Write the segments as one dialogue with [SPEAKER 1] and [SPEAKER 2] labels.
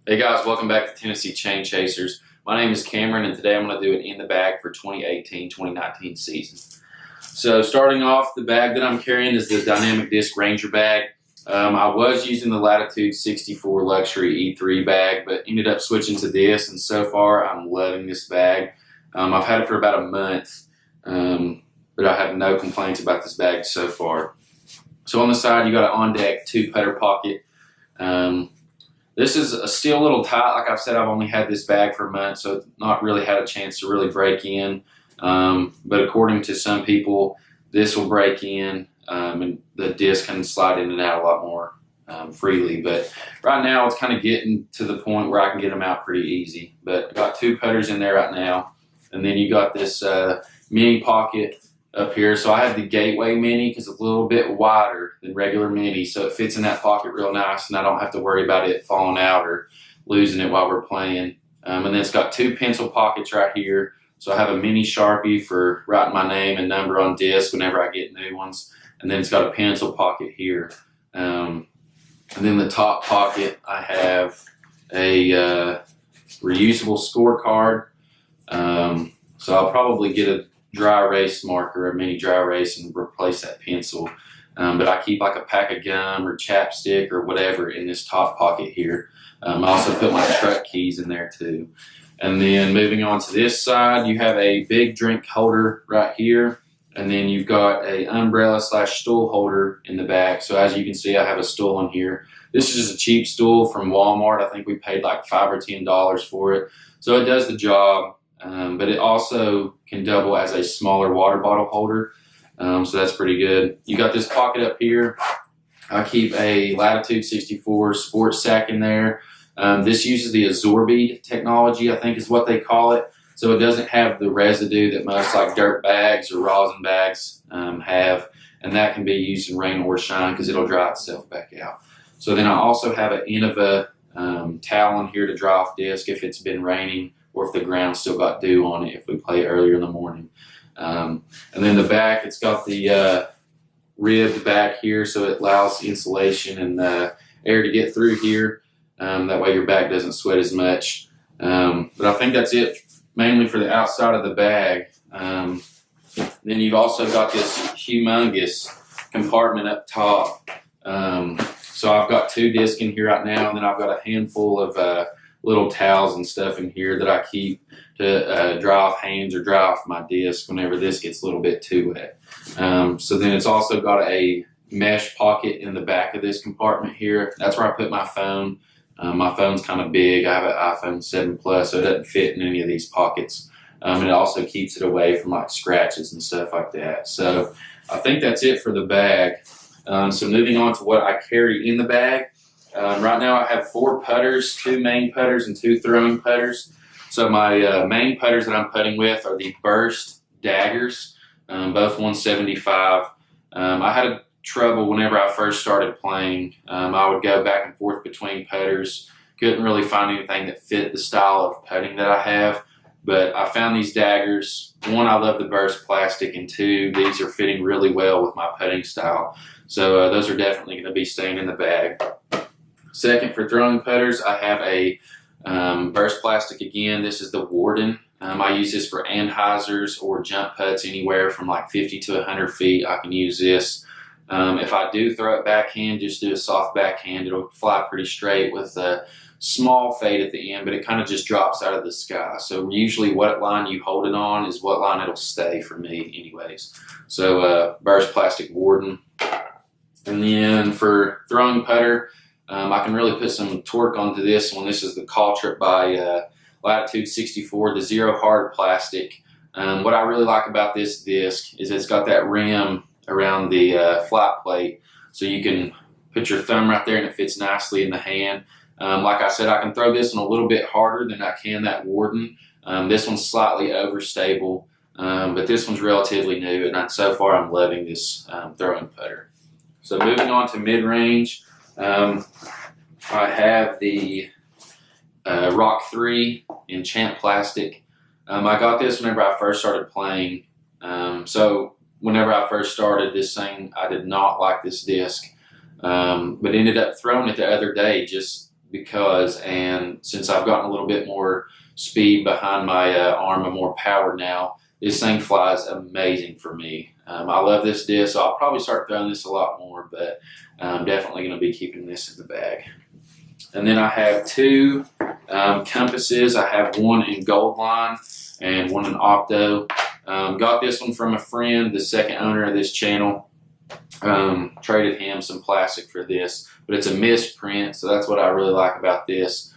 [SPEAKER 1] Hey guys, welcome back to Tennessee Chain Chasers. My name is Cameron and today I'm going to do an in the bag for 2018-2019 season. So starting off, the bag that I'm carrying is the Dynamic Disc Ranger bag. I was using the Latitude 64 Luxury E3 bag, but ended up switching to this, and so far I'm loving this bag. I've had it for about a month, but I have no complaints about this bag so far. So on the side you got an on deck 2-putter pocket. This is still a little tight. Like I've said, I've only had this bag for a month, so it's not really had a chance to really break in. But according to some people, this will break in, and the disc can slide in and out a lot more freely. But right now, it's kind of getting to the point where I can get them out pretty easy. But I got 2 putters in there right now, and then you got this mini pocket up here. So I have the Gateway Mini because it's a little bit wider than regular Mini, so it fits in that pocket real nice, and I don't have to worry about it falling out or losing it while we're playing. And then it's got 2 pencil pockets right here. So I have a mini Sharpie for writing my name and number on disc whenever I get new ones. And then it's got a pencil pocket here. And then the top pocket, I have a reusable scorecard. So I'll probably get a dry erase marker, a mini dry erase, and replace that pencil. But I keep like a pack of gum or chapstick or whatever in this top pocket here. I also put my truck keys in there too. And then moving on to this side, you have a big drink holder right here. And then you've got a umbrella / stool holder in the back. So as you can see, I have a stool in here. This is just a cheap stool from Walmart. I think we paid like $5 or $10 for it. So it does the job. But it also can double as a smaller water bottle holder, so that's pretty good. You got this pocket up here. I keep a Latitude 64 sports sack in there. This uses the Absorbed technology, I think is what they call it, so it doesn't have the residue that most like dirt bags or rosin bags have, and that can be used in rain or shine because it'll dry itself back out. So then I also have an Innova towel in here to dry off disc if it's been raining, or if the ground's still got dew on it if we play earlier in the morning. And then the back, it's got the ribbed back here, so it allows insulation and air to get through here. That way your back doesn't sweat as much. But I think that's it mainly for the outside of the bag. Then you've also got this humongous compartment up top. So I've got 2 discs in here right now, and then I've got a handful of little towels and stuff in here that I keep to dry off hands or dry off my disc whenever this gets a little bit too wet. So then it's also got a mesh pocket in the back of this compartment here. That's where I put my phone. My phone's kind of big. I have an iPhone 7 Plus, so it doesn't fit in any of these pockets. And it also keeps it away from like scratches and stuff like that. So I think that's it for the bag. So moving on to what I carry in the bag. Right now I have 4 putters, 2 main putters and 2 throwing putters. So my main putters that I'm putting with are the Burst Daggers, both 175. I had trouble whenever I first started playing. I would go back and forth between putters. Couldn't really find anything that fit the style of putting that I have. But I found these daggers. 1, I love the Burst plastic, and 2, these are fitting really well with my putting style. So those are definitely going to be staying in the bag. Second, for throwing putters, I have a Burst plastic again. This is the Warden. I use this for anhydrous or jump putts anywhere from like 50 to 100 feet. I can use this. If I do throw it backhand, just do a soft backhand. It'll fly pretty straight with a small fade at the end, but it kind of just drops out of the sky. So usually what line you hold it on is what line it'll stay for me anyways. So Burst plastic Warden. And then for throwing putter, I can really put some torque onto this one. This is the Call Trip by Latitude 64, the Zero Hard plastic. What I really like about this disc is it's got that rim around the flat plate, so you can put your thumb right there and it fits nicely in the hand. Like I said, I can throw this one a little bit harder than I can that Warden. This one's slightly overstable, but this one's relatively new, and so far I'm loving this throwing putter. So moving on to mid-range. I have the Rock 3 in Champ plastic. I got this whenever I first started playing. So whenever I first started this thing, I did not like this disc, but ended up throwing it the other day just and since I've gotten a little bit more speed behind my arm and more power now, this thing flies amazing for me. I love this disc, so I'll probably start throwing this a lot more, but I'm definitely going to be keeping this in the bag. And then I have two compasses. I have one in gold line and one in octo. Got this one from a friend, the second owner of this channel. Traded him some plastic for this, but it's a misprint, so that's what I really like about this.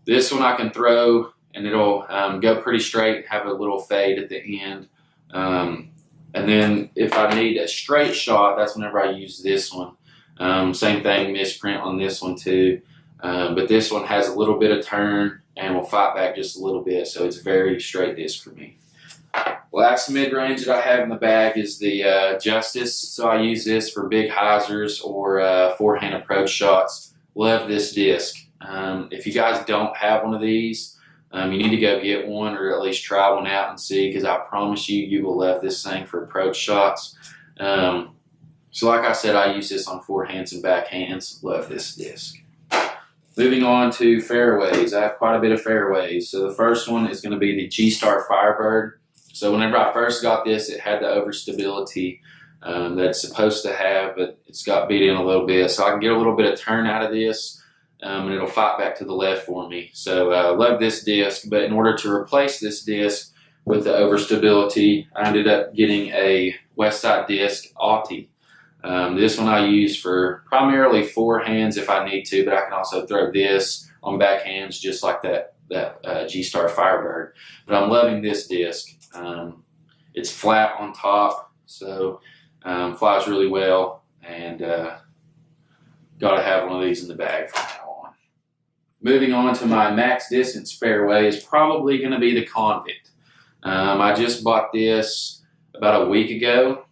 [SPEAKER 1] This one I can throw and it'll go pretty straight and have a little fade at the end. And then if I need a straight shot, that's whenever I use this one. Same thing, misprint on this one too. But this one has a little bit of turn and will fight back just a little bit, so it's very straight disc for me. Last mid-range that I have in the bag is the Justice. So I use this for big hyzers or forehand approach shots. Love this disc. If you guys don't have one of these, you need to go get one or at least try one out and see, because I promise you, you will love this thing for approach shots. So like I said, I use this on forehands and backhands. Love this disc. Moving on to fairways. I have quite a bit of fairways. So the first one is going to be the G-Star Firebird. So whenever I first got this, it had the overstability that it's supposed to have, but it's got beat in a little bit. So I can get a little bit of turn out of this, and it'll fight back to the left for me. So love this disc, but in order to replace this disc with the overstability, I ended up getting a West Side Disc Auti. This one I use for primarily forehands if I need to, but I can also throw this on backhands just like that G-Star Firebird. But I'm loving this disc. It's flat on top, so flies really well, and gotta have one of these in the bag from now on. Moving on to my max distance fairway is probably going to be the Convict. I just bought this about a week ago.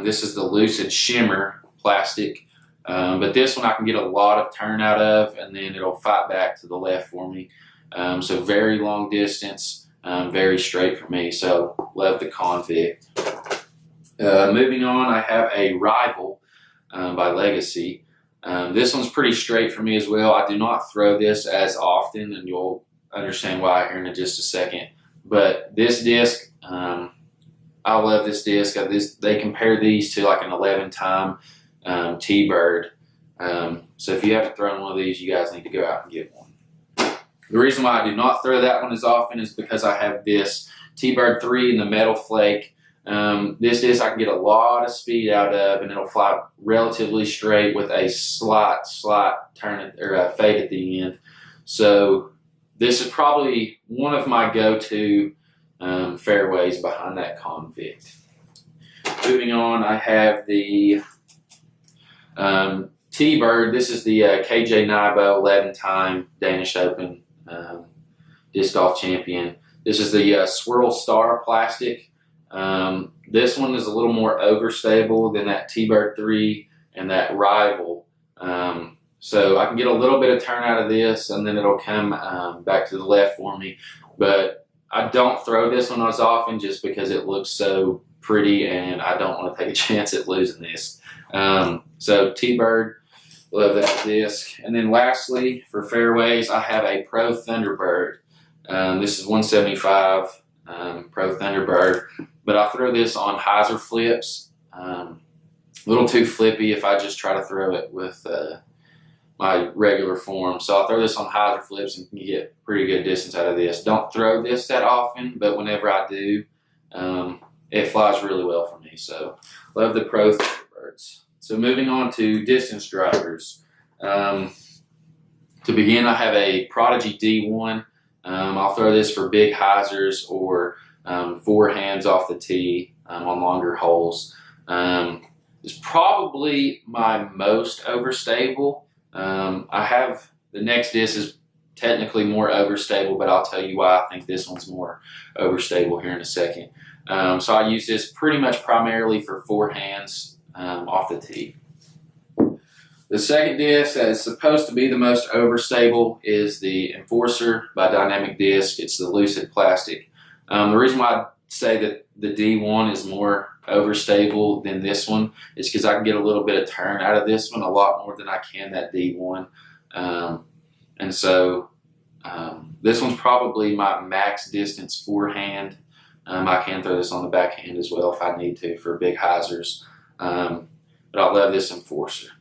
[SPEAKER 1] This is the Lucid Shimmer plastic, but this one I can get a lot of turn out of, and then it'll fight back to the left for me. So very long distance. Very straight for me, so love the Convict. Moving on, I have a Rival by Legacy. This one's pretty straight for me as well. I do not throw this as often, and you'll understand why here in just a second. But this disc, I love this disc. They compare these to like an 11-time T-Bird. So if you haven't thrown one of these, you guys need to go out and get one. The reason why I do not throw that one as often is because I have this T-Bird 3 in the Metal Flake. This disc I can get a lot of speed out of, and it'll fly relatively straight with a slight turn or fade at the end. So this is probably one of my go-to fairways behind that Convict. Moving on, I have the T-Bird. This is the KJ Nybo 11-time Danish Open disc golf champion. This is the Swirl Star plastic. This one is a little more overstable than that T-Bird 3 and that Rival. So I can get a little bit of turn out of this, and then it'll come back to the left for me. But I don't throw this one as often just because it looks so pretty, and I don't want to take a chance at losing this. So T-Bird, love that disc. And then lastly, for fairways, I have a Pro Thunderbird. This is 175 Pro Thunderbird, but I throw this on hyzer flips. A little too flippy if I just try to throw it with my regular form. So I'll throw this on hyzer flips and can get pretty good distance out of this. Don't throw this that often, but whenever I do, it flies really well for me. So love the Pro Thunderbirds. So moving on to distance drivers. To begin, I have a Prodigy D1. I'll throw this for big hyzers or forehands off the tee on longer holes. It's probably my most overstable. I have the next disc is technically more overstable, but I'll tell you why I think this one's more overstable here in a second. So I use this pretty much primarily for forehands off the tee. The second disc that is supposed to be the most overstable is the Enforcer by Dynamic Disc. It's the Lucid plastic. The reason why I say that the D1 is more overstable than this one is because I can get a little bit of turn out of this one, a lot more than I can that D1. And so this one's probably my max distance forehand. I can throw this on the backhand as well if I need to for big hyzers. But I love this enforcer.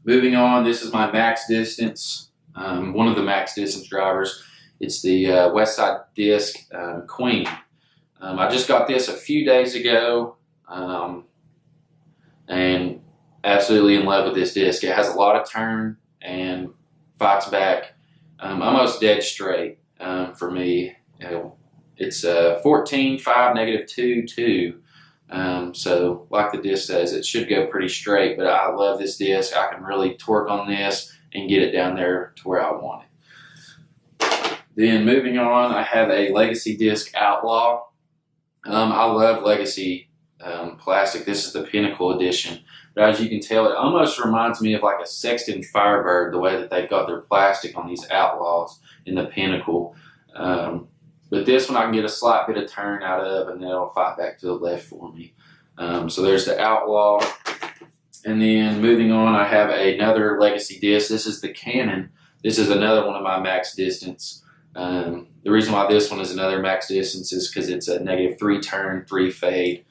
[SPEAKER 1] Moving on, this is my max distance. One of the max distance drivers. It's the Westside Disc Queen. I just got this a few days ago, and absolutely in love with this disc. It has a lot of turn and fights back almost dead straight for me. It's 14, 5, -2, 2. So like the disc says, it should go pretty straight, but I love this disc. I can really torque on this and get it down there to where I want it. Then moving on, I have a Legacy Disc Outlaw. I love Legacy plastic. This is the Pinnacle edition. But as you can tell, it almost reminds me of like a Sexton Firebird, the way that they've got their plastic on these Outlaws in the Pinnacle. But this one I can get a slight bit of turn out of, and then it'll fight back to the left for me. So there's the Outlaw. And then moving on, I have another Legacy disc. This is the Cannon. This is another one of my max distance. The reason why this one is another max distance is because it's a -3 turn, 3 fade.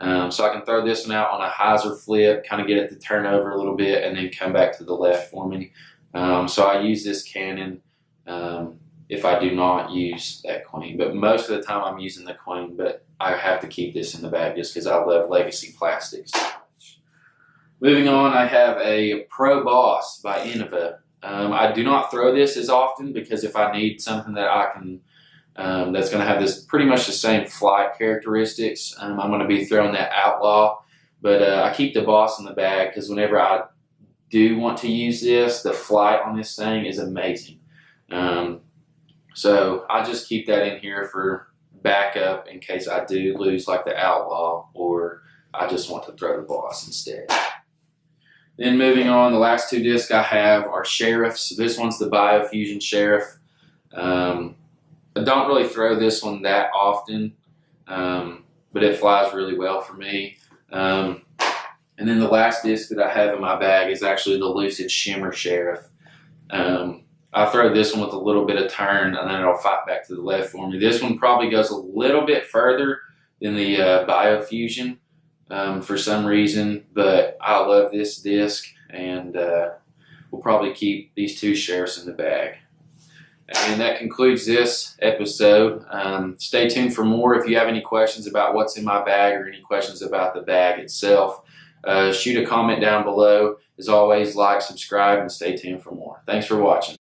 [SPEAKER 1] So I can throw this one out on a hyzer flip, kind of get it to turn over a little bit, and then come back to the left for me. So I use this Cannon if I do not use that Queen. But most of the time I'm using the Queen, but I have to keep this in the bag just because I love Legacy plastics so much. Moving on, I have a Pro Boss by Innova. I do not throw this as often because if I need something that I can that's going to have this pretty much the same flight characteristics, I'm going to be throwing that Outlaw. But I keep the Boss in the bag because whenever I do want to use this, the flight on this thing is amazing. So I just keep that in here for backup in case I do lose like the Outlaw, or I just want to throw the Boss instead. Then moving on, the last 2 discs I have are Sheriffs. This one's the Biofusion Sheriff. I don't really throw this one that often, but it flies really well for me. And then the last disc that I have in my bag is actually the Lucid Shimmer Sheriff. I throw this one with a little bit of turn, and then it'll fight back to the left for me. This one probably goes a little bit further than the Biofusion for some reason, but I love this disc, and we'll probably keep these 2 Sheriffs in the bag. And that concludes this episode. Stay tuned for more. If you have any questions about what's in my bag or any questions about the bag itself, shoot a comment down below. As always, like, subscribe, and stay tuned for more. Thanks for watching.